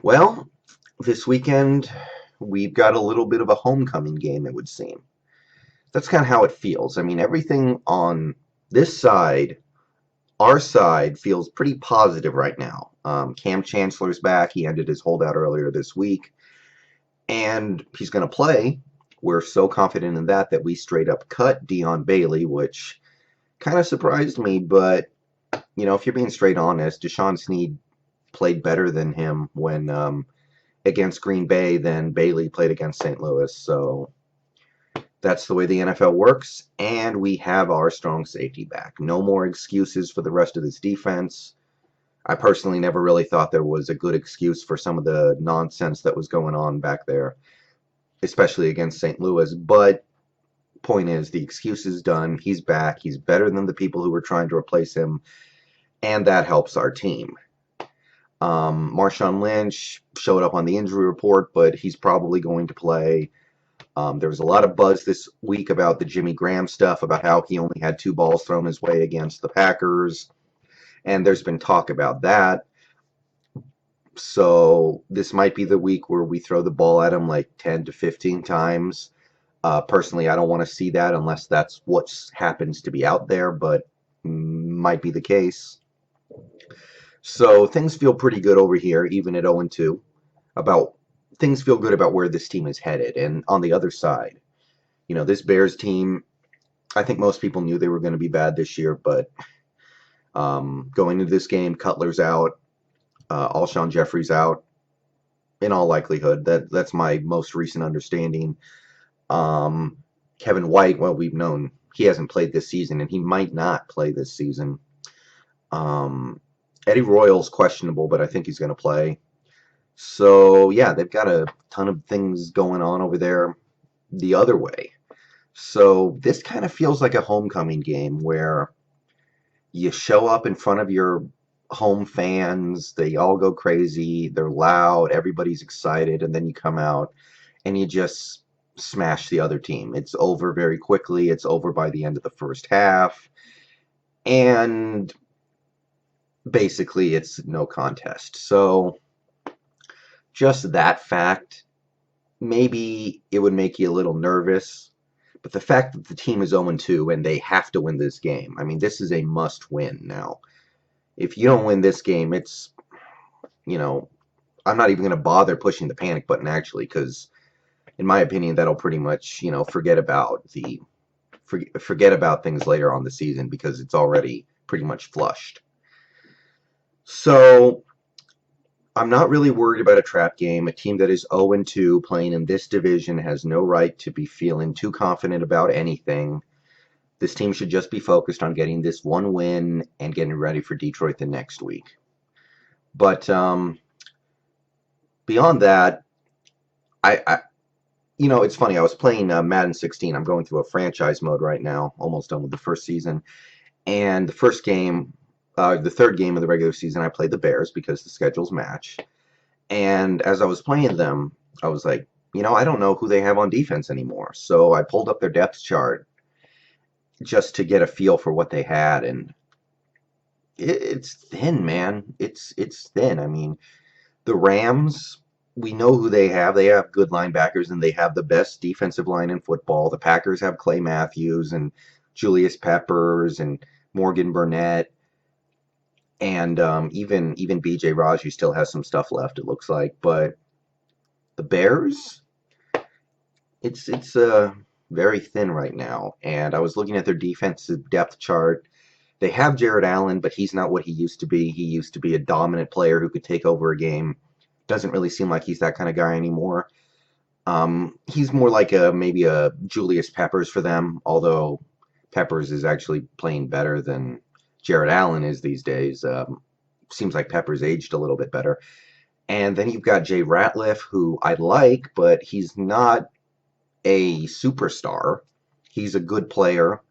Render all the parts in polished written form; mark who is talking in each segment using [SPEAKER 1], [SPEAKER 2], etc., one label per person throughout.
[SPEAKER 1] Well, this weekend we've got a little bit of a homecoming game, it would seem. That's kind of how it feels. I mean, everything on this side, our side, feels pretty positive right now. Cam Chancellor's back. He ended his holdout earlier this week, and he's going to play. We're so confident in that we straight up cut Dion Bailey, which kind of surprised me. But, if you're being straight honest, Deshaun Sneed played better than him when against Green Bay than Bailey played against St. Louis. So that's the way the NFL works. And we have our strong safety back. No more excuses for the rest of this defense. I personally never really thought there was a good excuse for some of the nonsense that was going on back there, especially against St. Louis. But point is, the excuse is done. He's back. He's better than the people who were trying to replace him. And that helps our team. Marshawn Lynch showed up on the injury report, but he's probably going to play. There was a lot of buzz this week about the Jimmy Graham stuff, about how he only had 2 balls thrown his way against the Packers, and there's been talk about that. So this might be the week where we throw the ball at him like 10 to 15 times. Personally, I don't want to see that unless that's what happens to be out there, but might be the case. So things feel pretty good over here, even at 0-2. About things feel good about where this team is headed. And on the other side, this Bears team, I think most people knew they were going to be bad this year, but going into this game, Cutler's out, Alshon Jeffrey's out, in all likelihood. That's my most recent understanding. Kevin White, well, we've known he hasn't played this season, and he might not play this season. Eddie Royal's questionable, but I think he's going to play. So, yeah, they've got a ton of things going on over there the other way. So, this kind of feels like a homecoming game where you show up in front of your home fans, they all go crazy, they're loud, everybody's excited, and then you come out and you just smash the other team. It's over very quickly, it's over by the end of the first half, and basically it's no contest. So, just that fact, maybe it would make you a little nervous. But the fact that the team is 0-2 and they have to win this game, I mean, this is a must win now. If you don't win this game, it's, you know, I'm not even going to bother pushing the panic button actually, because in my opinion, that'll pretty much, forget about things later on the season because it's already pretty much flushed. So I'm not really worried about a trap game. A team that is 0-2 playing in this division has no right to be feeling too confident about anything. This team should just be focused on getting this one win and getting ready for Detroit the next week. But beyond that, it's funny. I was playing Madden 16. I'm going through a franchise mode right now, almost done with the first season. And the third game of the regular season, I played the Bears because the schedules match. And as I was playing them, I was like, I don't know who they have on defense anymore. So I pulled up their depth chart just to get a feel for what they had, and it's thin, man. It's thin. I mean, the Rams, we know who they have. They have good linebackers, and they have the best defensive line in football. The Packers have Clay Matthews and Julius Peppers and Morgan Burnett. And even B.J. Raji still has some stuff left, it looks like. But the Bears, it's very thin right now. And I was looking at their defensive depth chart. They have Jared Allen, but he's not what he used to be. He used to be a dominant player who could take over a game. Doesn't really seem like he's that kind of guy anymore. He's more like maybe a Julius Peppers for them, although Peppers is actually playing better than Jared Allen is these days. Seems like Peppers aged a little bit better. And then you've got Jay Ratliff, who I like, but he's not a superstar. He's a good player.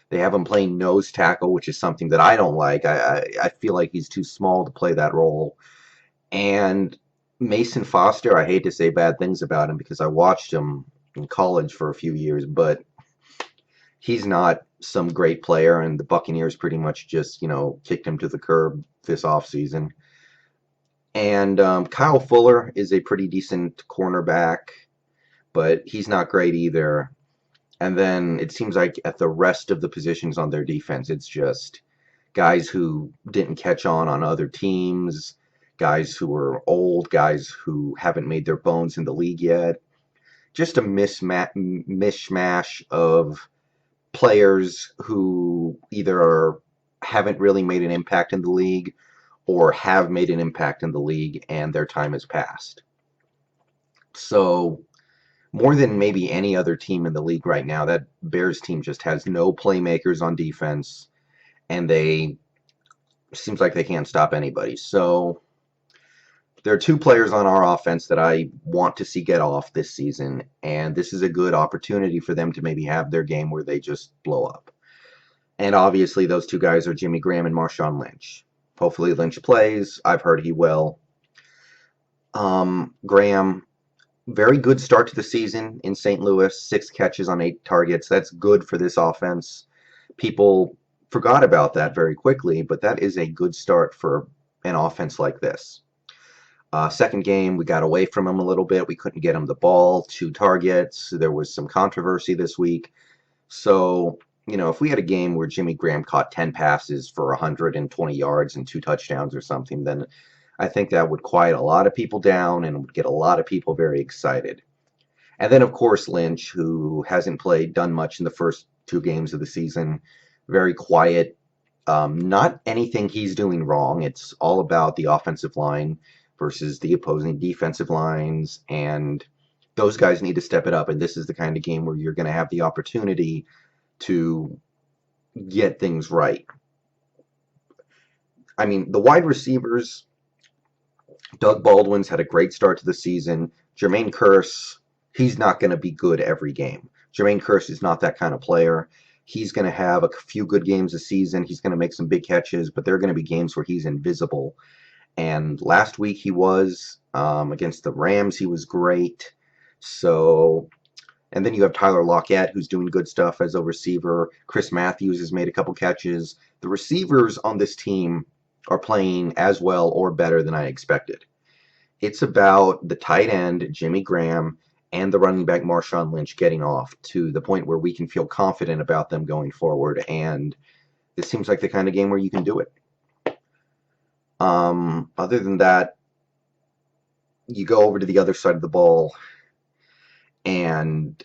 [SPEAKER 1] They have him playing nose tackle, which is something that I don't like. I feel like he's too small to play that role. And Mason Foster, I hate to say bad things about him because I watched him in college for a few years, but he's not some great player, and the Buccaneers pretty much just, kicked him to the curb this offseason. And Kyle Fuller is a pretty decent cornerback, but he's not great either. And then it seems like at the rest of the positions on their defense, it's just guys who didn't catch on other teams, guys who are old, guys who haven't made their bones in the league yet. Just a mishmash of players who either haven't really made an impact in the league or have made an impact in the league and their time has passed. So, more than maybe any other team in the league right now, that Bears team just has no playmakers on defense, and they seems like they can't stop anybody. So there are two players on our offense that I want to see get off this season, and this is a good opportunity for them to maybe have their game where they just blow up. And obviously, those two guys are Jimmy Graham and Marshawn Lynch. Hopefully, Lynch plays. I've heard he will. Graham, very good start to the season in St. Louis, 6 catches on 8 targets. That's good for this offense. People forgot about that very quickly, but that is a good start for an offense like this. Second game, we got away from him a little bit. We couldn't get him the ball, 2 targets. There was some controversy this week. So, if we had a game where Jimmy Graham caught 10 passes for 120 yards and 2 touchdowns or something, then I think that would quiet a lot of people down and would get a lot of people very excited. And then, of course, Lynch, who hasn't done much in the first 2 games of the season, very quiet. Not anything he's doing wrong. It's all about the offensive line versus the opposing defensive lines, and those guys need to step it up. And this is the kind of game where you're going to have the opportunity to get things right. I mean, the wide receivers, Doug Baldwin's had a great start to the season. Jermaine Kearse, he's not going to be good every game. Jermaine Kearse is not that kind of player. He's going to have a few good games a season. He's going to make some big catches, but there are going to be games where he's invisible. And last week he was against the Rams. He was great. So, and then you have Tyler Lockett, who's doing good stuff as a receiver. Chris Matthews has made a couple catches. The receivers on this team are playing as well or better than I expected. It's about the tight end, Jimmy Graham, and the running back, Marshawn Lynch, getting off to the point where we can feel confident about them going forward. And this seems like the kind of game where you can do it. Other than that, you go over to the other side of the ball, and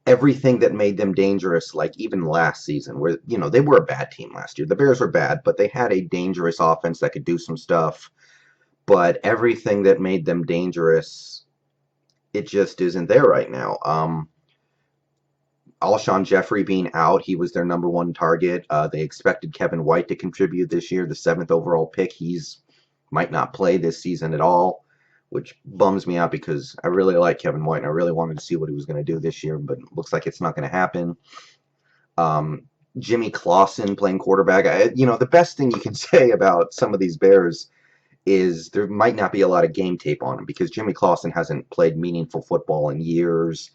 [SPEAKER 1] everything that made them dangerous, like even last season, where, they were a bad team last year. The Bears were bad, but they had a dangerous offense that could do some stuff. But everything that made them dangerous, it just isn't there right now. Alshon Jeffrey being out, he was their number 1 target. They expected Kevin White to contribute this year, the 7th overall pick. He's might not play this season at all, which bums me out because I really like Kevin White and I really wanted to see what he was going to do this year, but it looks like it's not going to happen. Jimmy Clausen playing quarterback. The best thing you can say about some of these Bears is there might not be a lot of game tape on him because Jimmy Clausen hasn't played meaningful football in years,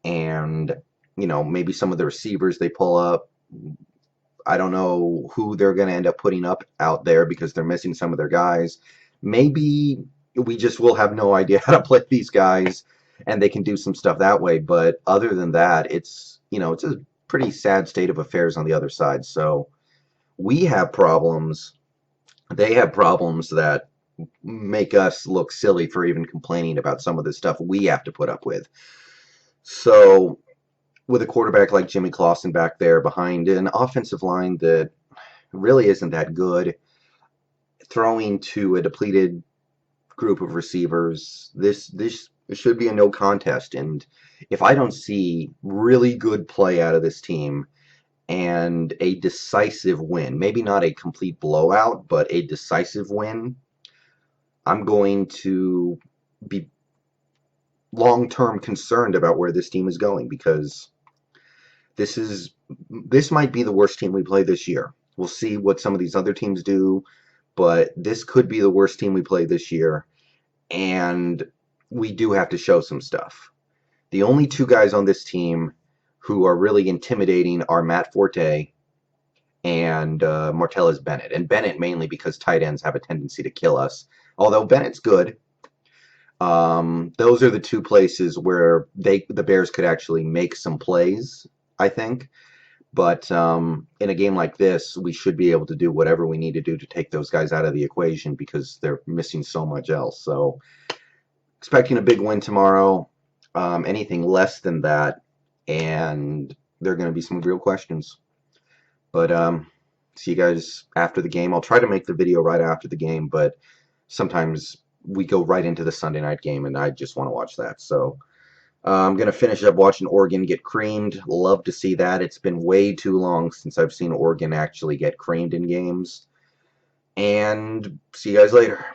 [SPEAKER 1] and maybe some of the receivers they pull up, I don't know who they're going to end up putting up out there because they're missing some of their guys. Maybe we just will have no idea how to play these guys and they can do some stuff that way. But other than that, it's a pretty sad state of affairs on the other side. So we have problems. They have problems that make us look silly for even complaining about some of the stuff we have to put up with. So with a quarterback like Jimmy Clausen back there behind an offensive line that really isn't that good, throwing to a depleted group of receivers, this should be a no contest. And if I don't see really good play out of this team and a decisive win, maybe not a complete blowout, but a decisive win, I'm going to be long-term concerned about where this team is going because this might be the worst team we play this year. We'll see what some of these other teams do, but this could be the worst team we play this year, and we do have to show some stuff. The only 2 guys on this team who are really intimidating are Matt Forte and Martellus Bennett. And Bennett mainly because tight ends have a tendency to kill us. Although Bennett's good. Those are the two places where the Bears could actually make some plays, I think. But in a game like this, we should be able to do whatever we need to do to take those guys out of the equation because they're missing so much else. So expecting a big win tomorrow. Anything less than that, and there are going to be some real questions. But see you guys after the game. I'll try to make the video right after the game, but sometimes we go right into the Sunday night game, and I just want to watch that. So I'm going to finish up watching Oregon get creamed. Love to see that. It's been way too long since I've seen Oregon actually get creamed in games. And see you guys later.